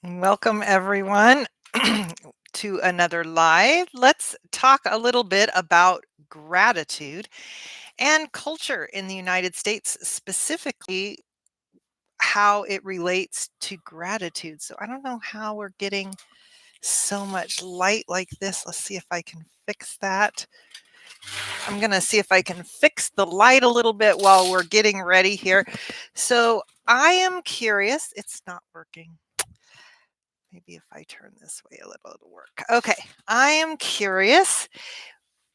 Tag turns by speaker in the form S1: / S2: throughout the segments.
S1: Welcome, everyone, to another live. Let's talk a little bit about gratitude and culture in the United States, specifically how it relates to gratitude. So, I don't know how we're getting so much light like this. Let's see if I can fix that. I'm going to see if I can fix the light a little bit while we're getting ready here. So, I am curious. It's not working. Maybe if I turn this way a little, it'll work. Okay. I am curious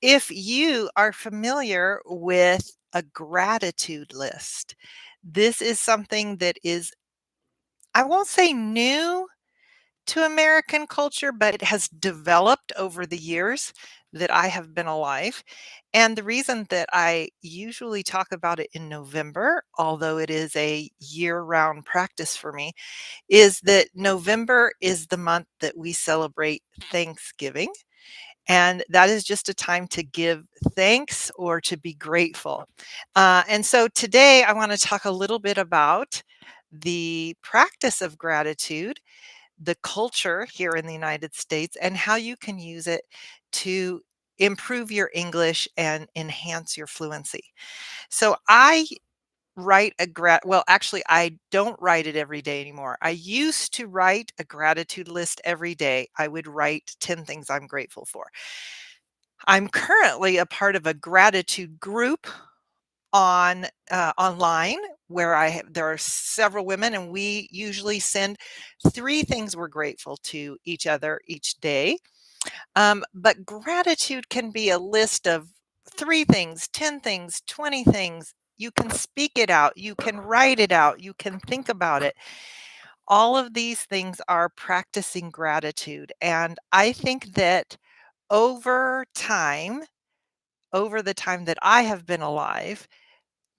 S1: if you are familiar with a gratitude list. This is something that is, I won't say new to American culture, but it has developed over the years that I have been alive. And the reason that I usually talk about it in November, although it is a year round practice for me, is that November is the month that we celebrate Thanksgiving. And that is just a time to give thanks or to be grateful. And so today I want to talk a little bit about the practice of gratitude, the culture here in the United States, and how you can use it to improve your English and enhance your fluency. So I well, actually, I don't write it every day anymore. I used to write a gratitude list every day. I would write 10 things I'm grateful for. I'm currently a part of a gratitude group online where there are several women, and we usually send 3 things we're grateful to each other each day. But gratitude can be a list of 3 things, 10 things, 20 things. You can speak it out, you can write it out, you can think about it. All of these things are practicing gratitude. And I think that over time, over the time that I have been alive,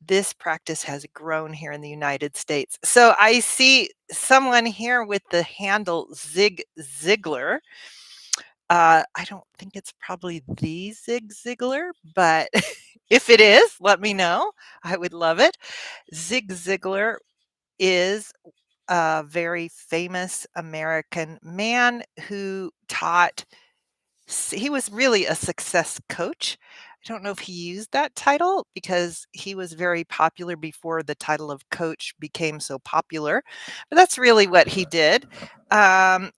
S1: this practice has grown here in the United States. So I see someone here with the handle Zig Ziglar. I don't think it's probably the Zig Ziglar, but if it is, let me know. I would love it. Zig Ziglar is a very famous American man who he was really a success coach. I don't know if he used that title because he was very popular before the title of coach became so popular, but that's really what he did. Hi,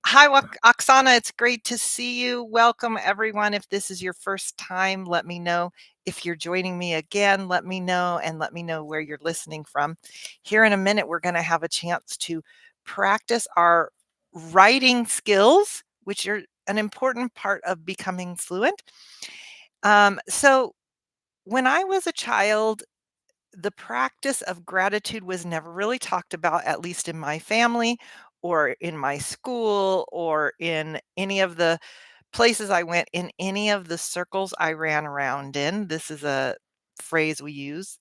S1: Oksana. It's great to see you. Welcome, everyone. If this is your first time, let me know. If you're joining me again, let me know and let me know where you're listening from. Here in a minute, we're going to have a chance to practice our writing skills, which are an important part of becoming fluent. So when I was a child, the practice of gratitude was never really talked about, at least in my family or in my school or in any of the places I went, in any of the circles I ran around in. This is a phrase we use.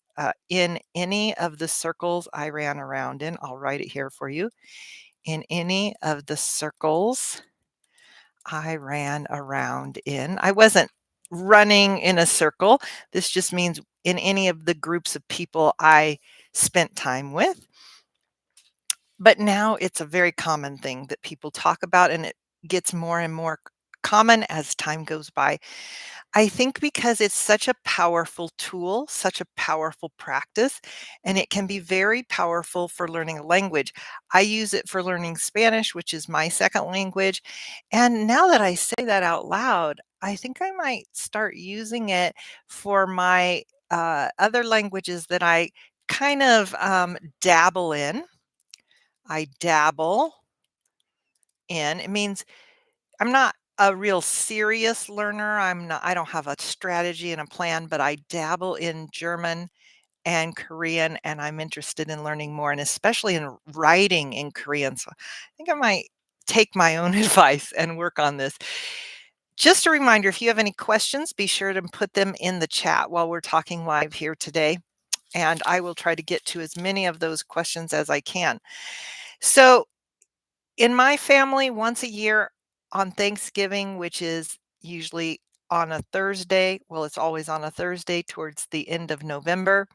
S1: In any of the circles I ran around in, I'll write it here for you. In any of the circles I ran around in. I wasn't running in a circle. This just means in any of the groups of people I spent time with. But now it's a very common thing that people talk about, and it gets more and more common as time goes by. I think because it's such a powerful tool, such a powerful practice, and it can be very powerful for learning a language. I use it for learning Spanish, which is my second language. And now that I say that out loud, I think I might start using it for my other languages that I kind of dabble in. I dabble in. It means I'm not a real serious learner. I don't have a strategy and a plan, but I dabble in German and Korean, and I'm interested in learning more, and especially in writing in Korean. So I think I might take my own advice and work on this. Just a reminder, if you have any questions, be sure to put them in the chat while we're talking live here today, and I will try to get to as many of those questions as I can. So in my family, once a year on Thanksgiving, which is usually on a Thursday, well, it's always on a Thursday towards the end of November,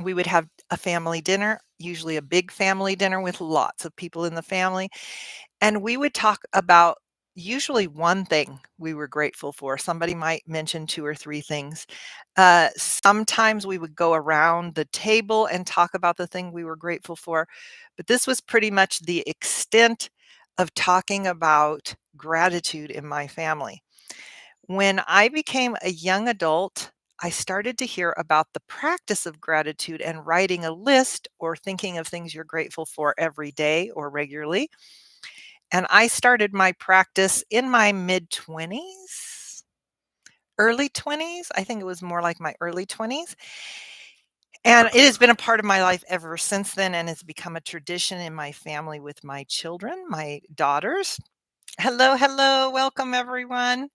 S1: we would have a family dinner. usually a big family dinner with lots of people in the family, and we would talk about usually one thing we were grateful for. Somebody might mention 2 or 3 things. Sometimes we would go around the table and talk about the thing we were grateful for, but this was pretty much the extent of talking about gratitude in my family. When I became a young adult, I started to hear about the practice of gratitude and writing a list or thinking of things you're grateful for every day or regularly. And I started my practice in my mid-20s, early 20s. I think it was more like my early 20s. And it has been a part of my life ever since then and has become a tradition in my family with my children, my daughters. Hello, hello. Welcome, everyone.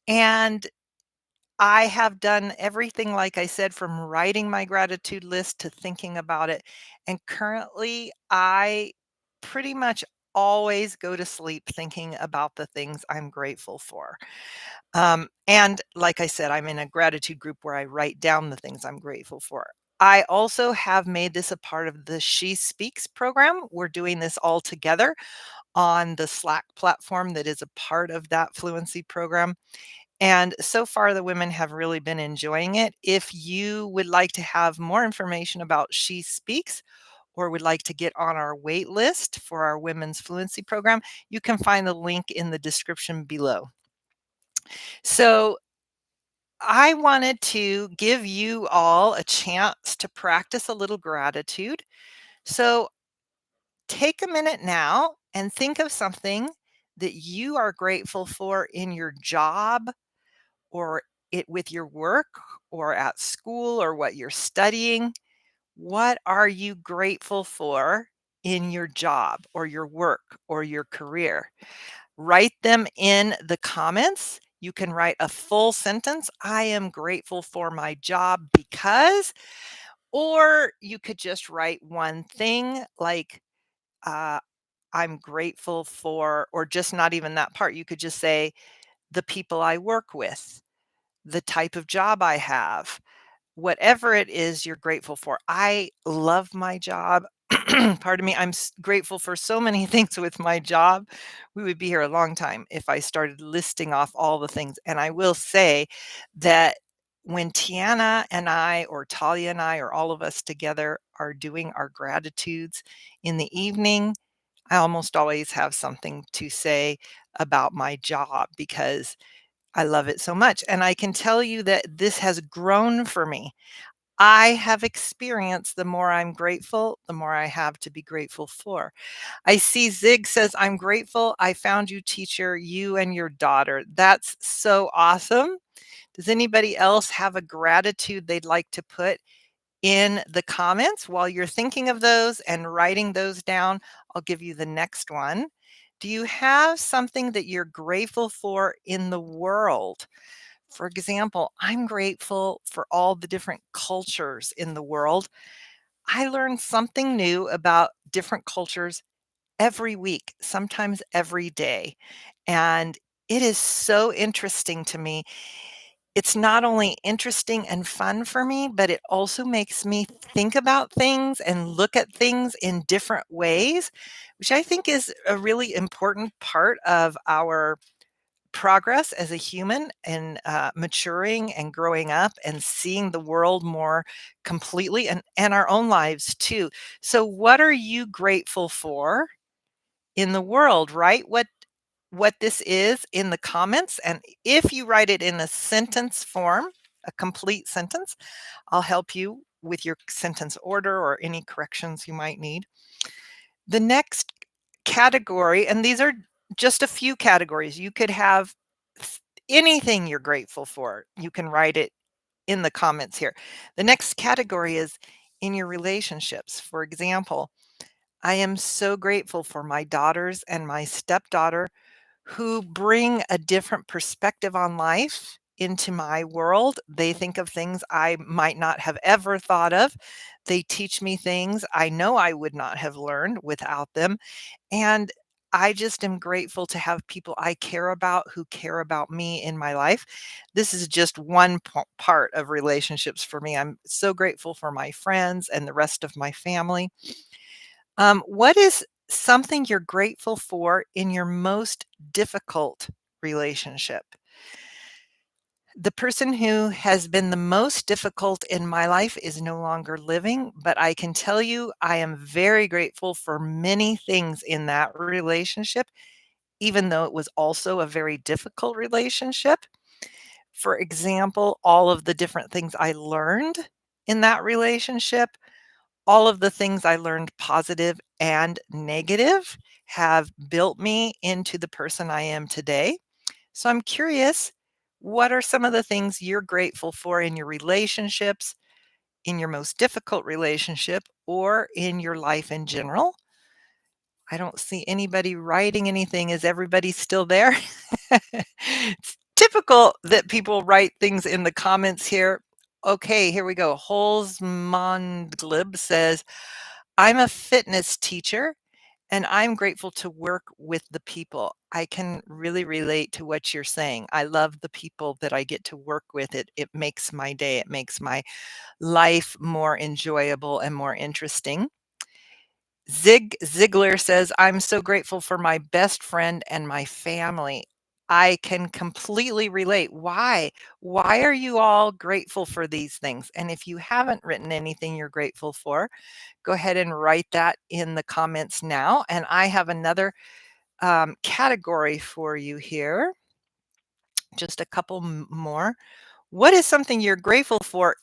S1: And I have done everything, like I said, from writing my gratitude list to thinking about it. And currently, I pretty much always go to sleep thinking about the things I'm grateful for. And like I said, I'm in a gratitude group where I write down the things I'm grateful for. I also have made this a part of the She Speaks program. We're doing this all together on the Slack platform that is a part of that fluency program. And so far, the women have really been enjoying it. If you would like to have more information about She Speaks or would like to get on our wait list for our women's fluency program, you can find the link in the description below. So, I wanted to give you all a chance to practice a little gratitude. So, take a minute now and think of something that you are grateful for in your job or it with your work or at school or what you're studying. What are you grateful for in your job or your work or your career? Write them in the comments. You can write a full sentence. I am grateful for my job because, or you could just write one thing like, uh, I'm grateful for, or just not even that part. You could just say, the people I work with, the type of job I have, whatever it is you're grateful for. I love my job. Pardon me. Grateful for so many things with my job. We would be here a long time if I started listing off all the things. And I will say that when Tiana and I, or Talia and I, or all of us together are doing our gratitudes in the evening, I almost always have something to say about my job because I love it so much. And I can tell you that this has grown for me. I have experienced the more I'm grateful, the more I have to be grateful for. I see Zig says, I'm grateful I found you, teacher, you and your daughter. That's so awesome. Does anybody else have a gratitude they'd like to put in the comments while you're thinking of those and writing those down? I'll give you the next one. Do you have something that you're grateful for in the world? For example, I'm grateful for all the different cultures in the world. I learn something new about different cultures every week, sometimes every day. And it is so interesting to me. It's not only interesting and fun for me, but it also makes me think about things and look at things in different ways, which I think is a really important part of our progress as a human and maturing and growing up and seeing the world more completely and our own lives too. So what are you grateful for in the world? Write what this is in the comments, and if you write it in a sentence form, a complete sentence, I'll help you with your sentence order or any corrections you might need. The next category, and these are just a few categories. You could have anything you're grateful for. You can write it in the comments here. The next category is in your relationships. For example, I am so grateful for my daughters and my stepdaughter who bring a different perspective on life into my world. They think of things I might not have ever thought of. They teach me things I know I would not have learned without them. And I just am grateful to have people I care about who care about me in my life. This is just one part of relationships for me. I'm so grateful for my friends and the rest of my family. What is something you're grateful for in your most difficult relationship? The person who has been the most difficult in my life is no longer living, but I can tell you I am very grateful for many things in that relationship, even though it was also a very difficult relationship. For example, all of the different things I learned in that relationship, all of the things I learned, positive and negative, have built me into the person I am today. So I'm curious, what are some of the things you're grateful for in your relationships, in your most difficult relationship, or in your life in general? I don't see anybody writing anything. Is everybody still there? It's typical that people write things in the comments here. Okay, here we go. Holzmondglib says, I'm a fitness teacher and I'm grateful to work with the people. I can really relate to what you're saying. I love the people that I get to work with. It makes my day. It makes my life more enjoyable and more interesting. Zig Ziglar says, I'm so grateful for my best friend and my family. I can completely relate. Why? Why are you all grateful for these things? And if you haven't written anything you're grateful for, go ahead and write that in the comments now. And I have another category for you here. Just a couple more. What is something you're grateful for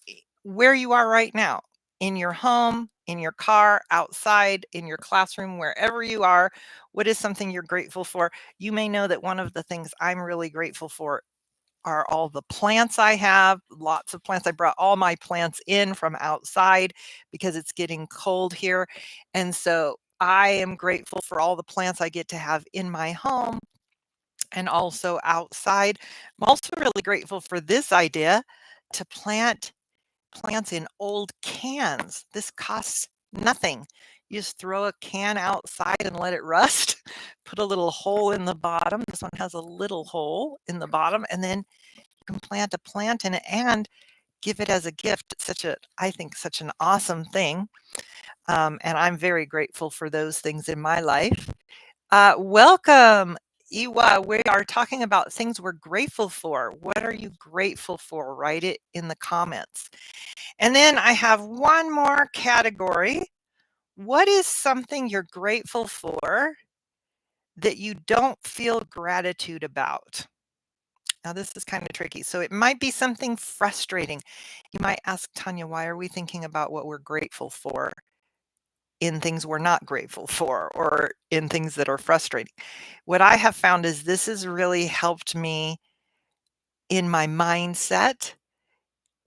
S1: where you are right now? In your home, in your car, outside, in your classroom, wherever you are, what is something you're grateful for? You may know that one of the things I'm really grateful for are all the plants I have, lots of plants. I brought all my plants in from outside because it's getting cold here. And so I am grateful for all the plants I get to have in my home and also outside. I'm also really grateful for this idea to plant plants in old cans. This costs nothing. You just throw a can outside and let it rust. Put a little hole in the bottom. This one has a little hole in the bottom, and then you can plant a plant in it and give it as a gift. It's I think, such an awesome thing. And I'm very grateful for those things in my life. Welcome, Iwa. We are talking about things we're grateful for. What are you grateful for? Write it in the comments. And then I have one more category. What is something you're grateful for that you don't feel gratitude about? Now, this is kind of tricky. So it might be something frustrating. You might ask Tanya, why are we thinking about what we're grateful for in things we're not grateful for or in things that are frustrating? What I have found is this has really helped me in my mindset,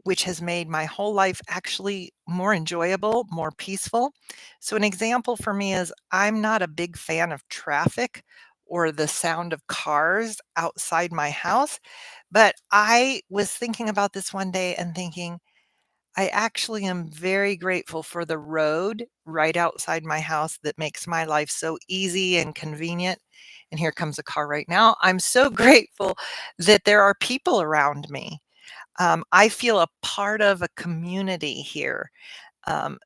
S1: which has made my whole life actually more enjoyable, more peaceful. So, an example for me is I'm not a big fan of traffic or the sound of cars outside my house. But I was thinking about this one day and thinking, I actually am very grateful for the road right outside my house that makes my life so easy and convenient. And here comes a car right now. I'm so grateful that there are people around me. I feel a part of a community here.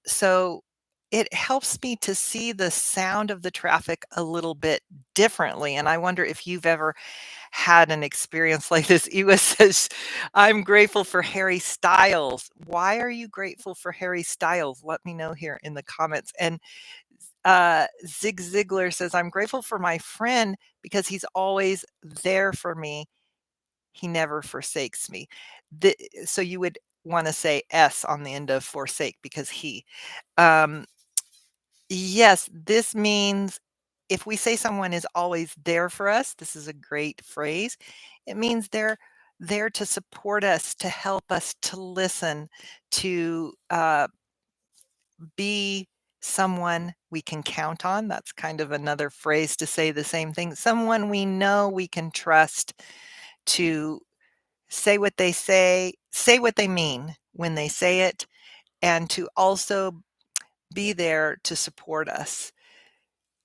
S1: So it helps me to see the sound of the traffic a little bit differently. And I wonder if you've ever had an experience like this. Ewa says, I'm grateful for Harry Styles. Why are you grateful for Harry Styles? Let me know here in the comments. And Zig Ziglar says, I'm grateful for my friend because he's always there for me. He never forsakes me. So you would want to say S on the end of forsake because he. Um, yes, this means if we say someone is always there for us, this is a great phrase. It means they're there to support us, to help us, to listen, to be someone we can count on. That's kind of another phrase to say the same thing. Someone we know we can trust to say what they mean when they say it, and to also be there to support us.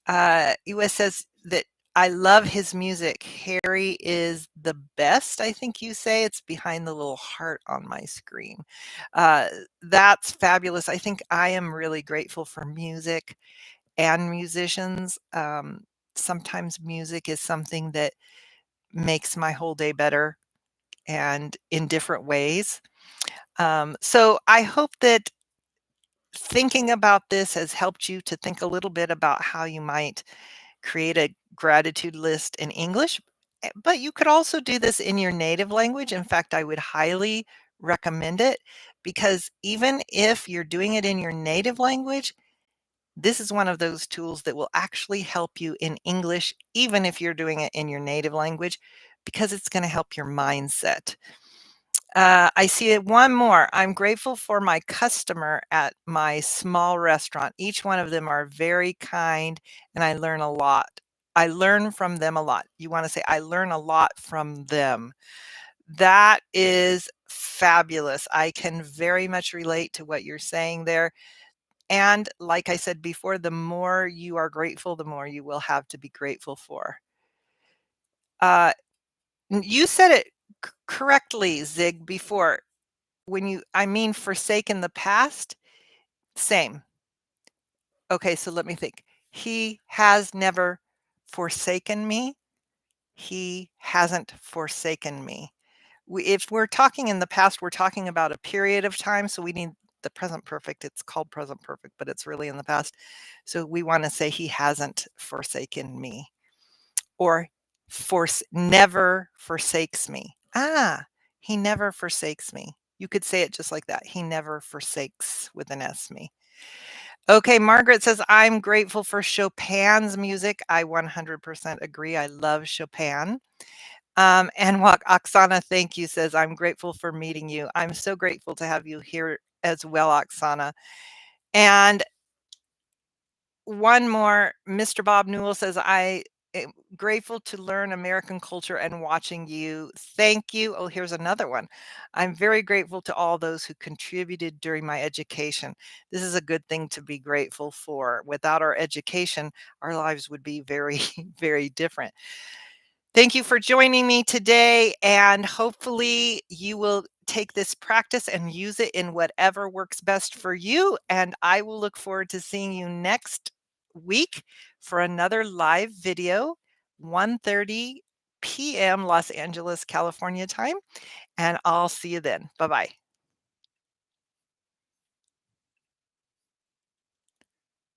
S1: US says, that I love his music. Harry is the best, I think you say. It's behind the little heart on my screen. Uh, that's fabulous. I think I am really grateful for music and musicians. Sometimes music is something that makes my whole day better and in different ways. So I hope that thinking about this has helped you to think a little bit about how you might create a gratitude list in English, but you could also do this in your native language. In fact, I would highly recommend it because even if you're doing it in your native language, this is one of those tools that will actually help you in English, even if you're doing it in your native language, because it's going to help your mindset. I see it one more. I'm grateful for my customer at my small restaurant. Each one of them are very kind and I learn a lot. I learn from them a lot. You want to say, I learn a lot from them. That is fabulous. I can very much relate to what you're saying there. And like I said before, the more you are grateful, the more you will have to be grateful for. Uh, you said it correctly, Zig, before. When I mean forsake in the past, same. Okay, so let me think. He has never forsaken me. He hasn't forsaken me. If we're talking in the past, we're talking about a period of time. So we need the present perfect. It's called present perfect, but it's really in the past. So we want to say he hasn't forsaken me or never forsakes me. He never forsakes me. You could say it just like that. He never forsakes with an S me. Okay, Margaret says, I'm grateful for Chopin's music. I 100% agree. I love Chopin. And what Oksana, thank you, says, I'm grateful for meeting you. I'm so grateful to have you here as well, Oksana. And one more, Mr. Bob Newell says, I am grateful to learn American culture and watching you. Thank you. Oh, here's another one. I'm very grateful to all those who contributed during my education. This is a good thing to be grateful for. Without our education, our lives would be very, very different. Thank you for joining me today, and hopefully you will take this practice and use it in whatever works best for you. And I will look forward to seeing you next week for another live video, 1:30 p.m. Los Angeles, California time. And I'll see you then. Bye-bye.